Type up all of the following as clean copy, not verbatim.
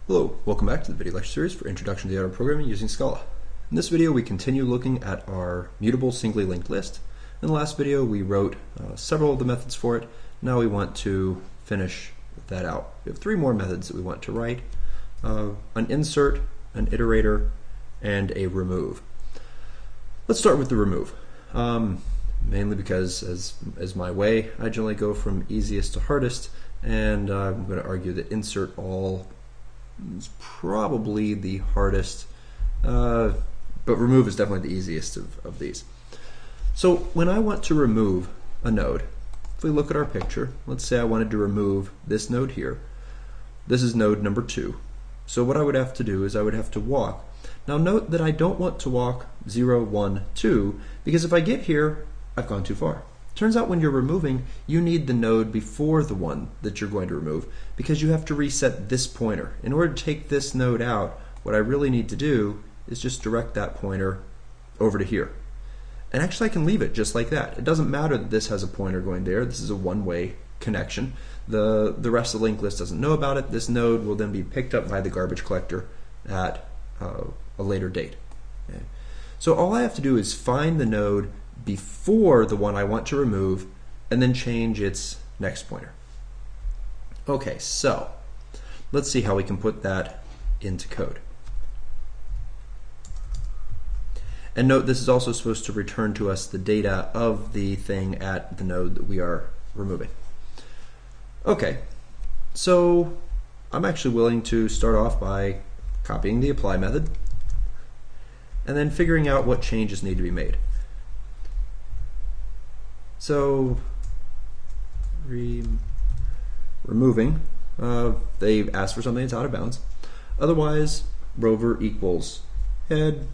Hello, welcome back to the video lecture series for Introduction to Data Programming using Scala. In this video we continue looking at our mutable singly linked list. In the last video we wrote several of the methods for it. Now we want to finish that out. We have three more methods that we want to write. An insert, an iterator, and a remove. Let's start with the remove. Mainly because as my way, I generally go from easiest to hardest, and I'm going to argue that insert all is probably the hardest, but remove is definitely the easiest of these. So when I want to remove a node, if we look at our picture, let's say I wanted to remove this node here. This is node number 2. So what I would have to do is I would have to walk. Now note that I don't want to walk 0, 1, 2, because if I get here, I've gone too far. Turns out when you're removing, you need the node before the one that you're going to remove, because you have to reset this pointer. In order to take this node out, what I really need to do is just direct that pointer over to here. And actually I can leave it just like that. It doesn't matter that this has a pointer going there. This is a one-way connection. The rest of the linked list doesn't know about it. This node will then be picked up by the garbage collector at a later date. Okay. So all I have to do is find the node before the one I want to remove and then change its next pointer. Okay, so let's see how we can put that into code. And note this is also supposed to return to us the data of the thing at the node that we are removing. Okay, so I'm actually willing to start off by copying the apply method and then figuring out what changes need to be made. So removing, they ask for something that's out of bounds. Otherwise, rover equals head.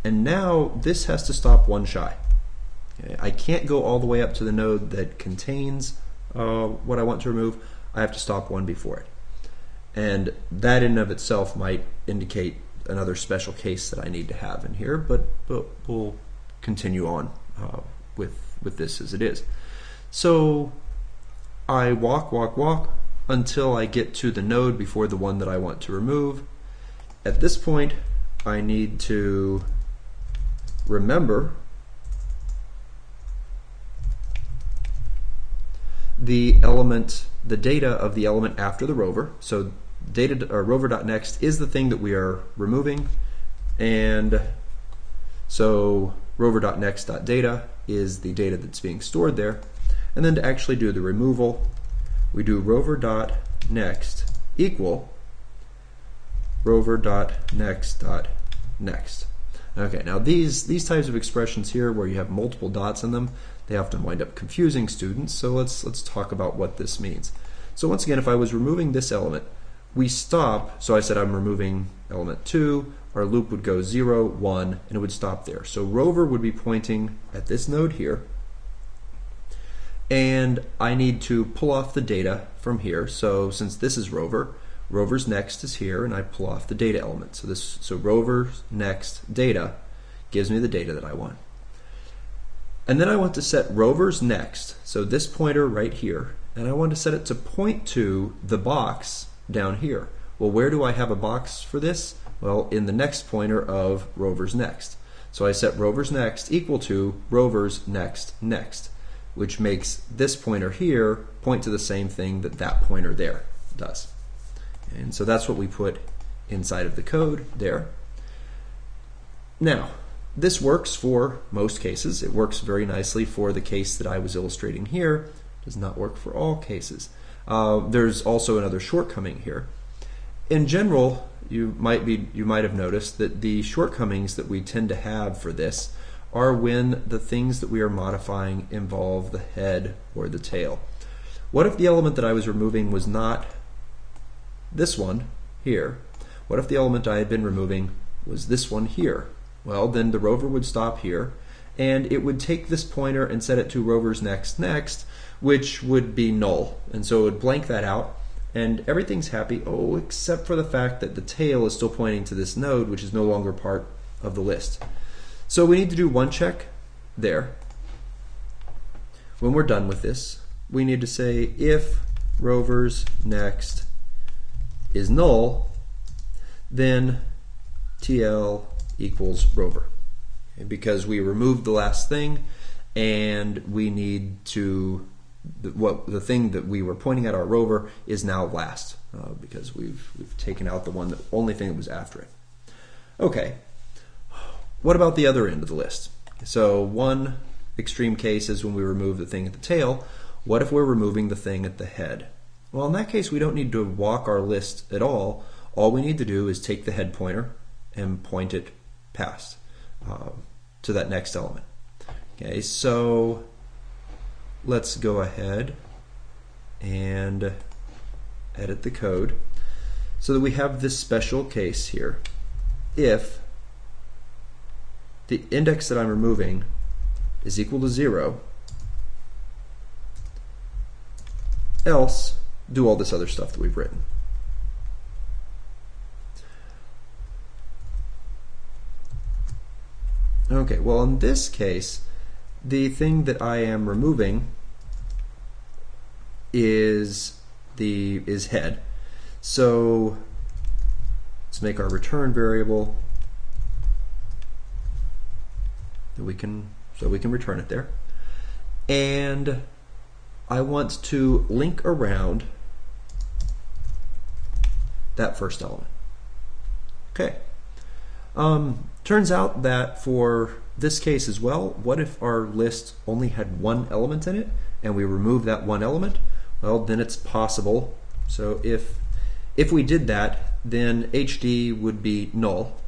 And now this has to stop one shy. Okay, I can't go all the way up to the node that contains what I want to remove. I have to stop one before it. And that in and of itself might indicate another special case that I need to have in here, but we'll continue on with this as it is. So I walk until I get to the node before the one that I want to remove. At this point, I need to remember the element, the data of the element after the rover. So data or rover.next is the thing that we are removing, and so rover.next.data is the data that's being stored there. And then to actually do the removal, we do rover.next equal rover.next.next. Okay, now these types of expressions here where you have multiple dots in them, they often wind up confusing students, so let's talk about what this means. So once again, if I was removing this element, we stop, so I said I'm removing element 2, our loop would go 0, 1, and it would stop there. So rover would be pointing at this node here, and I need to pull off the data from here. So since this is rover, rover's next is here, and I pull off the data element. So rover's next data gives me the data that I want. And then I want to set rover's next, so this pointer right here, and I want to set it to point to the box down here. Well, where do I have a box for this? Well, in the next pointer of rover's next. So I set rover's next equal to rover's next, which makes this pointer here point to the same thing that that pointer there does. And so that's what we put inside of the code there. Now, this works for most cases. It works very nicely for the case that I was illustrating here. It does not work for all cases. There's also another shortcoming here. In general, you might have noticed that the shortcomings that we tend to have for this are when the things that we are modifying involve the head or the tail. What if the element that I was removing was not this one here? What if the element I had been removing was this one here? Well, then the rover would stop here, and it would take this pointer and set it to rover's next, which would be null. And so it would blank that out, and everything's happy, except for the fact that the tail is still pointing to this node, which is no longer part of the list. So we need to do one check there. When we're done with this, we need to say if rover's next is null, then TL equals rover. Okay, because we removed the last thing, and we need to, the thing that we were pointing at our rover is now last, because we've taken out the only thing that was after it. Okay, what about the other end of the list? So one extreme case is when we remove the thing at the tail. What if we're removing the thing at the head? Well, in that case, we don't need to walk our list at all. All we need to do is take the head pointer and point it past to that next element. Okay, so let's go ahead and edit the code so that we have this special case here. If the index that I'm removing is equal to 0, else do all this other stuff that we've written. Okay, well in this case, the thing that I am removing is head. So let's make our return variable that we can return it there. And I want to link around that first element. Okay. Turns out that for this case as well, what if our list only had one element in it and we remove that one element? Well, then it's possible. So if we did that, then HD would be null.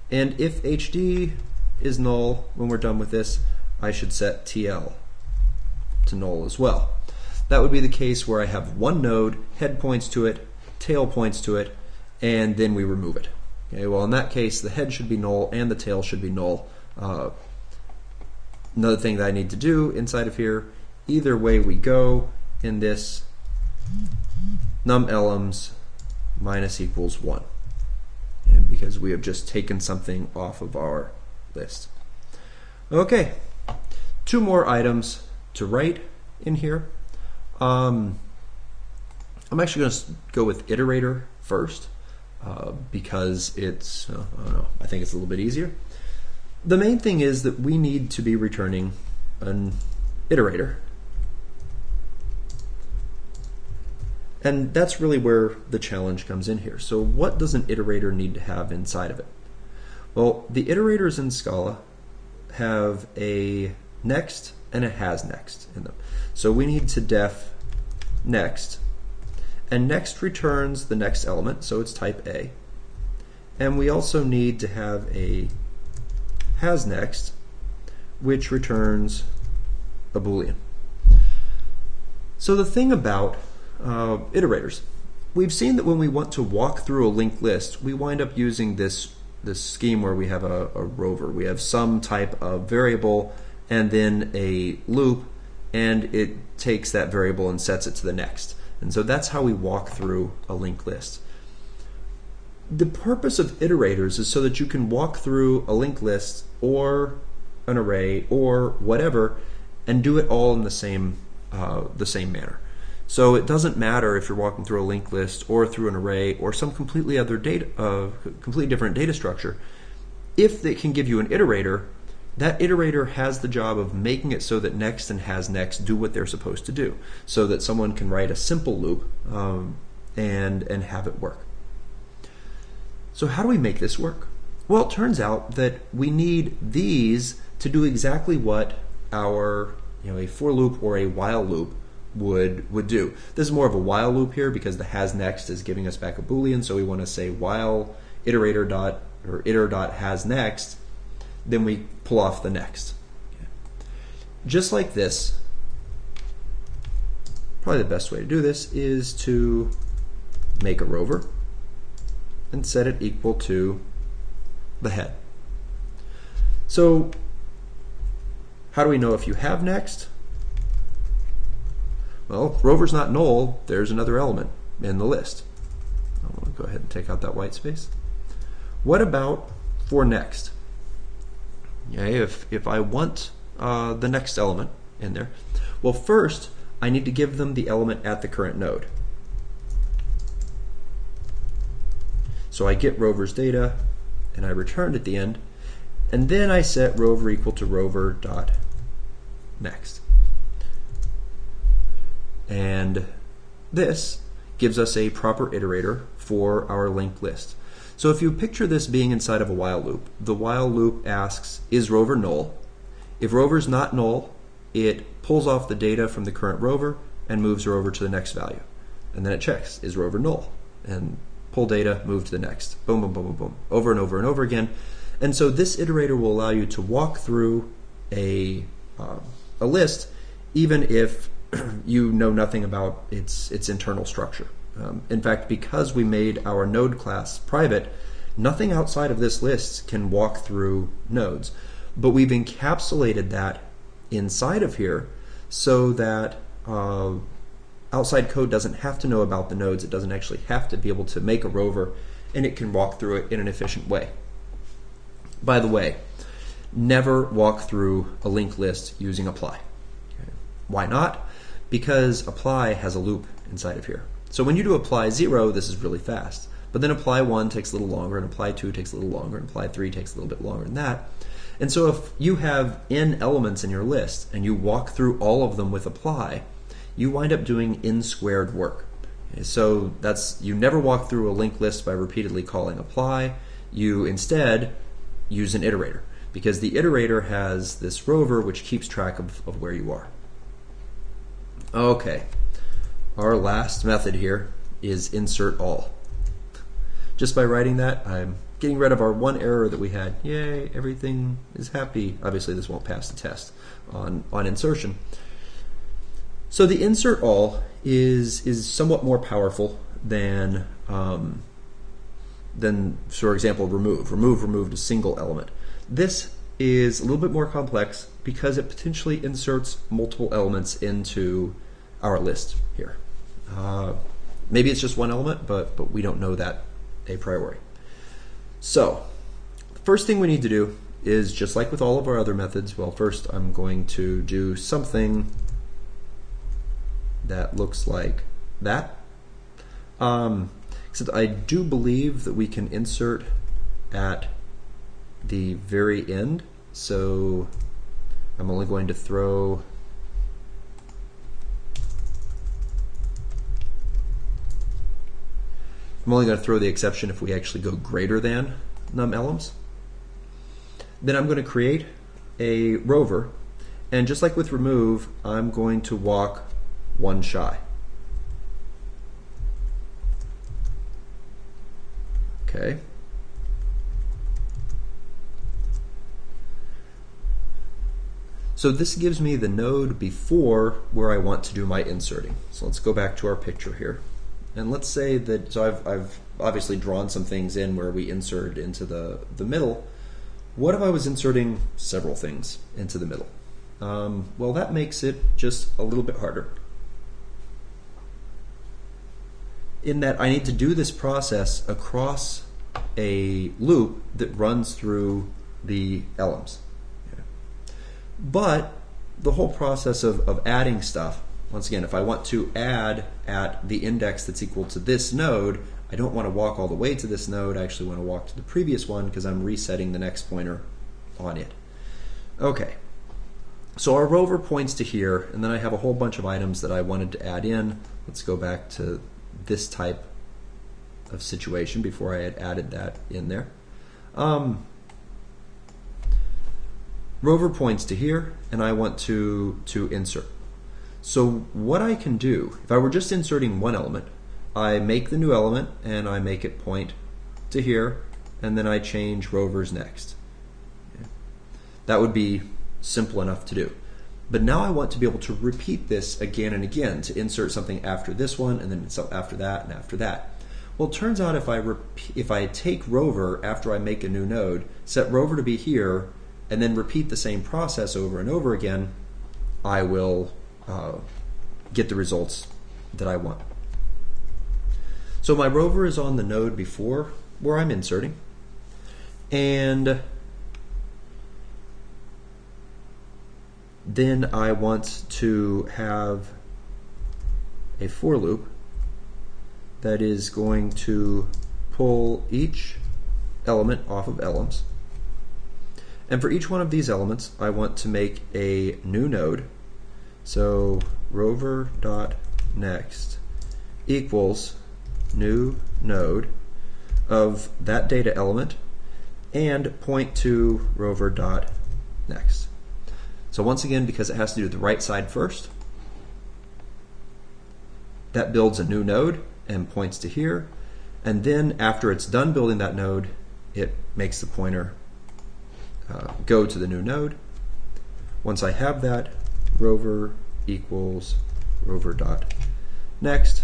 And if HD is null when we're done with this, I should set TL to null as well. That would be the case where I have one node, head points to it, tail points to it, and then we remove it. Okay, well in that case, the head should be null and the tail should be null. Another thing that I need to do inside of here, either way we go in this, num elms minus equals 1. And because we have just taken something off of our list. Okay, 2 more items to write in here. I'm actually going to go with Iterator first because it's, I don't know, I think it's a little bit easier. The main thing is that we need to be returning an iterator. And that's really where the challenge comes in here. So what does an iterator need to have inside of it? Well, the iterators in Scala have a next and a has next in them. So we need to def next, and next returns the next element, so it's type A. And we also need to have a has next, which returns a Boolean. So the thing about iterators, we've seen that when we want to walk through a linked list, we wind up using this scheme where we have a rover. We have some type of variable and then a loop, and it takes that variable and sets it to the next. And so that's how we walk through a linked list. The purpose of iterators is so that you can walk through a linked list or an array or whatever and do it all in the same manner. So it doesn't matter if you're walking through a linked list or through an array or some completely different data structure. If they can give you an iterator, that iterator has the job of making it so that next and has next do what they're supposed to do, so that someone can write a simple loop and have it work. So how do we make this work? Well, it turns out that we need these to do exactly what our a for loop or a while loop would do. This is more of a while loop here because the has next is giving us back a Boolean, so we want to say while iterator dot or iter dot has next, then we pull off the next. Okay. Just like this, probably the best way to do this is to make a rover and set it equal to the head. So how do we know if you have next? Well, rover's not null, there's another element in the list. I'm going to go ahead and take out that white space. What about for next? Okay, if I want the next element in there, well, first I need to give them the element at the current node. So I get rover's data, and I return at the end, and then I set rover equal to rover dot next. And this gives us a proper iterator for our linked list. So if you picture this being inside of a while loop, the while loop asks, is rover null? If rover's not null, it pulls off the data from the current rover and moves rover to the next value. And then it checks, is rover null? And pull data, move to the next. Boom, boom, boom, boom, boom. Over and over and over again. And so this iterator will allow you to walk through a list even if you know nothing about its internal structure. In fact, because we made our node class private, nothing outside of this list can walk through nodes. But we've encapsulated that inside of here so that outside code doesn't have to know about the nodes. It doesn't actually have to be able to make a rover, and it can walk through it in an efficient way. By the way, never walk through a linked list using apply. Okay. Why not? Because apply has a loop inside of here. So when you do apply 0, this is really fast. But then apply 1 takes a little longer, and apply 2 takes a little longer, and apply 3 takes a little bit longer than that. And so if you have n elements in your list and you walk through all of them with apply, you wind up doing n squared work. Okay, so you never walk through a linked list by repeatedly calling apply. You instead use an iterator, because the iterator has this rover which keeps track of where you are. Okay, our last method here is insert all. Just by writing that, I'm getting rid of our one error that we had. Yay, everything is happy. Obviously this won't pass the test on insertion. So the insert all is somewhat more powerful than for example, remove. Removed a single element. This is a little bit more complex because it potentially inserts multiple elements into our list here. Maybe it's just one element, but we don't know that a priori. So the first thing we need to do is, just like with all of our other methods, well, first I'm going to do something that looks like that. Except I do believe that we can insert at the very end, so I'm only going to throw the exception if we actually go greater than num elements. Then I'm going to create a rover, and just like with remove, I'm going to walk one shy. Okay. So this gives me the node before where I want to do my inserting. So let's go back to our picture here. And let's say that, so I've obviously drawn some things in where we insert into the middle. What if I was inserting several things into the middle? Well, that makes it just a little bit harder, in that I need to do this process across a loop that runs through the elms. Okay. But the whole process of adding stuff, once again, if I want to add at the index that's equal to this node, I don't want to walk all the way to this node. I actually want to walk to the previous one because I'm resetting the next pointer on it. Okay, so our rover points to here, and then I have a whole bunch of items that I wanted to add in. Let's go back to this type of situation before I had added that in there. Rover points to here, and I want to insert. So what I can do, if I were just inserting one element, I make the new element and I make it point to here, and then I change rovers next. Okay. That would be simple enough to do. But now I want to be able to repeat this again and again, to insert something after this one, and then after that, and after that. Well, it turns out if I take rover after I make a new node, set rover to be here, and then repeat the same process over and over again, I will get the results that I want. So my rover is on the node before where I'm inserting, and then I want to have a for loop that is going to pull each element off of elements. And for each one of these elements, I want to make a new node. So rover.next equals new node of that data element and point to rover.next. So once again, because it has to do the right side first, that builds a new node and points to here. And then after it's done building that node, it makes the pointer go to the new node. Once I have that, rover equals rover.next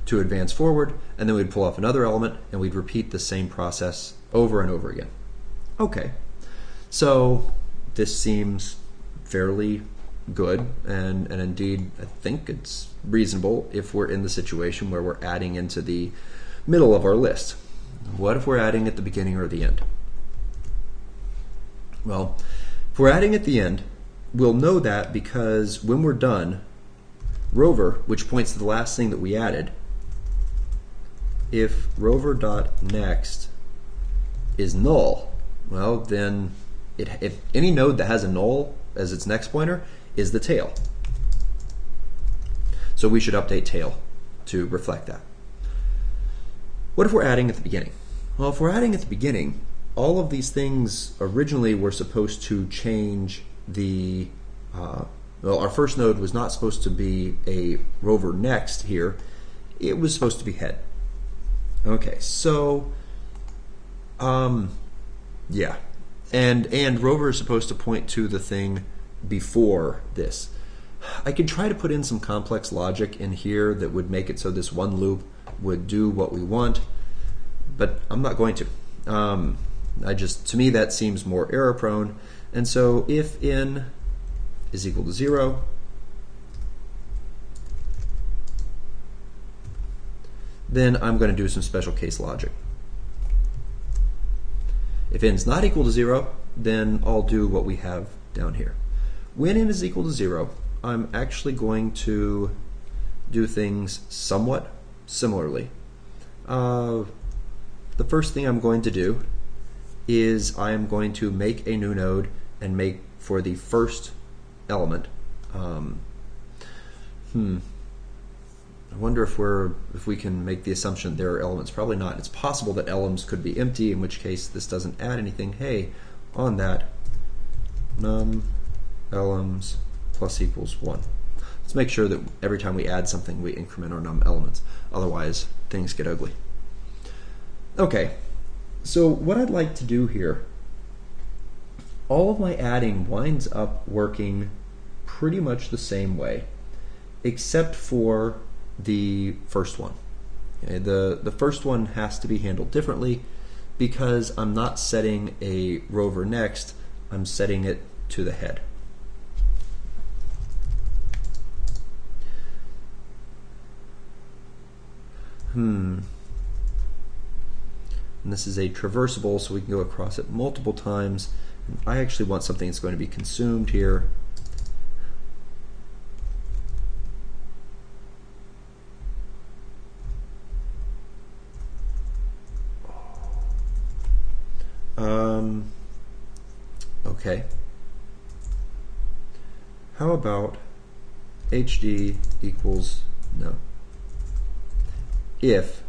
to advance forward, and then we'd pull off another element and we'd repeat the same process over and over again. Okay, so this seems fairly good, and indeed I think it's reasonable if we're in the situation where we're adding into the middle of our list. What if we're adding at the beginning or the end? Well, if we're adding at the end, we'll know that because when we're done, rover, which points to the last thing that we added, if rover.next is null, well then if any node that has a null as its next pointer is the tail. So we should update tail to reflect that. What if we're adding at the beginning? Well, if we're adding at the beginning, all of these things originally were supposed to change the, well, our first node was not supposed to be a rover next here. It was supposed to be head. Okay, so, yeah. And rover is supposed to point to the thing before this. I could try to put in some complex logic in here that would make it so this one loop would do what we want, but I'm not going to. To me that seems more error prone, and so if in is equal to 0, then I'm going to do some special case logic. If n is not equal to 0, then I'll do what we have down here. When n is equal to 0, I'm actually going to do things somewhat similarly. The first thing I'm going to do is I am going to make a new node and make for the first element. I wonder if we can make the assumption there are elements. Probably not. It's possible that elements could be empty, in which case this doesn't add anything. Hey, on that, num elements plus equals 1. Let's make sure that every time we add something we increment our num elements. Otherwise things get ugly. Okay, so what I'd like to do here, all of my adding winds up working pretty much the same way, except for the first one. Okay, the first one has to be handled differently because I'm not setting a rover next, I'm setting it to the head. And this is a traversable, so we can go across it multiple times. And I actually want something that's going to be consumed here. Okay. How about HD equals no? If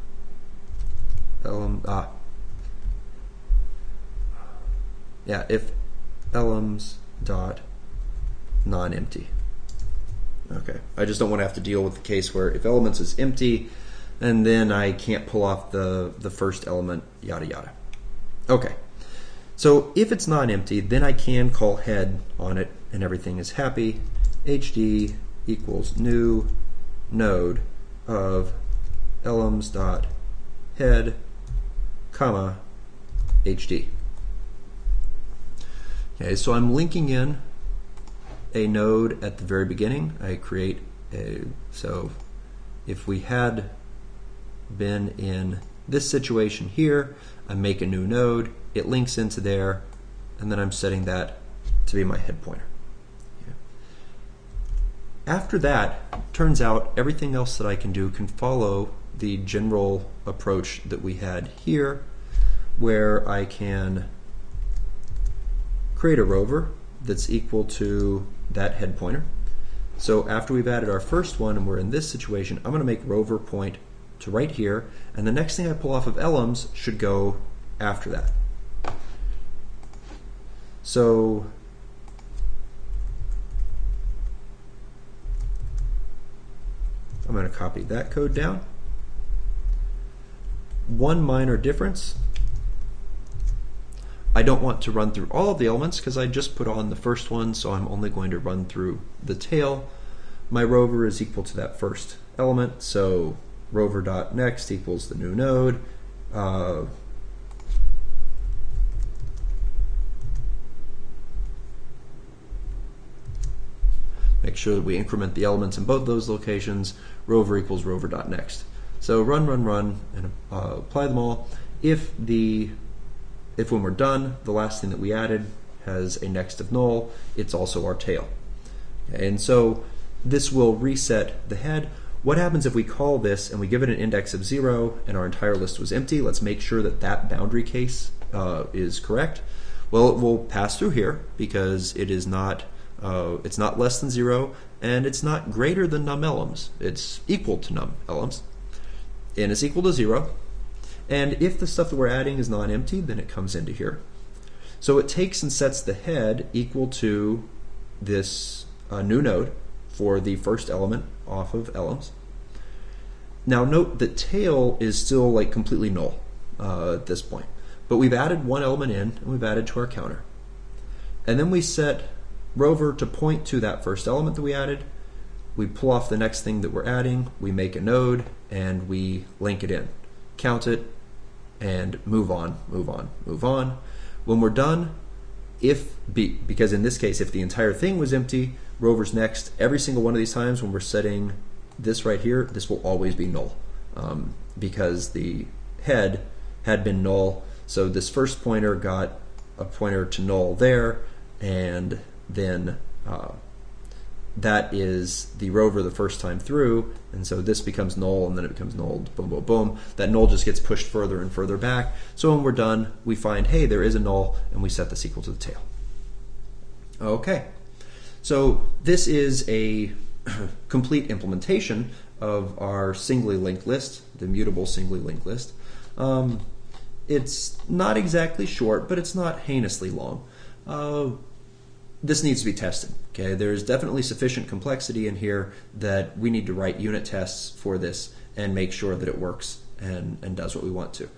if elms dot non-empty. Okay, I just don't want to have to deal with the case where if elements is empty, and then I can't pull off the first element, yada yada. Okay, so if it's non-empty, then I can call head on it, and everything is happy. HD equals new node of elms dot head, comma, HD. Okay, so I'm linking in a node at the very beginning. I create so if we had been in this situation here, I make a new node, it links into there, and then I'm setting that to be my head pointer. Okay. After that, turns out everything else that I can do can follow the general approach that we had here, where I can create a rover that's equal to that head pointer. So after we've added our first one and we're in this situation, I'm going to make rover point to right here, and the next thing I pull off of elms should go after that. So I'm going to copy that code down. One minor difference: I don't want to run through all of the elements because I just put on the first one, so I'm only going to run through the tail. My rover is equal to that first element, so rover.next equals the new node. Make sure that we increment the elements in both those locations. Rover equals rover.next. So run, and apply them all. If when we're done, the last thing that we added has a next of null, it's also our tail. And so this will reset the head. What happens if we call this and we give it an index of 0 and our entire list was empty? Let's make sure that that boundary case is correct. Well, it will pass through here because it is not it's not less than 0 and it's not greater than num elms. It's equal to num elms, and it's equal to 0. And if the stuff that we're adding is non-empty, then it comes into here. So it takes and sets the head equal to this new node for the first element off of elms. Now note that tail is still like completely null at this point, but we've added one element in and we've added to our counter. And then we set rover to point to that first element that we added. We pull off the next thing that we're adding, we make a node, and we link it in. Count it, and move on. When we're done, because in this case, if the entire thing was empty, rover's next. Every single one of these times when we're setting this right here, this will always be null because the head had been null. So this first pointer got a pointer to null there, and then that is the rover the first time through, and so this becomes null, and then it becomes null, boom, boom, boom. That null just gets pushed further and further back. So when we're done, we find, hey, there is a null, and we set this equal to the tail. Okay, so this is a complete implementation of our singly linked list, the mutable singly linked list. It's not exactly short, but it's not heinously long. This needs to be tested. Okay, there's definitely sufficient complexity in here that we need to write unit tests for this and make sure that it works and does what we want to.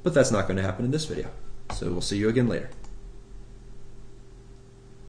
But that's not going to happen in this video. So we'll see you again later.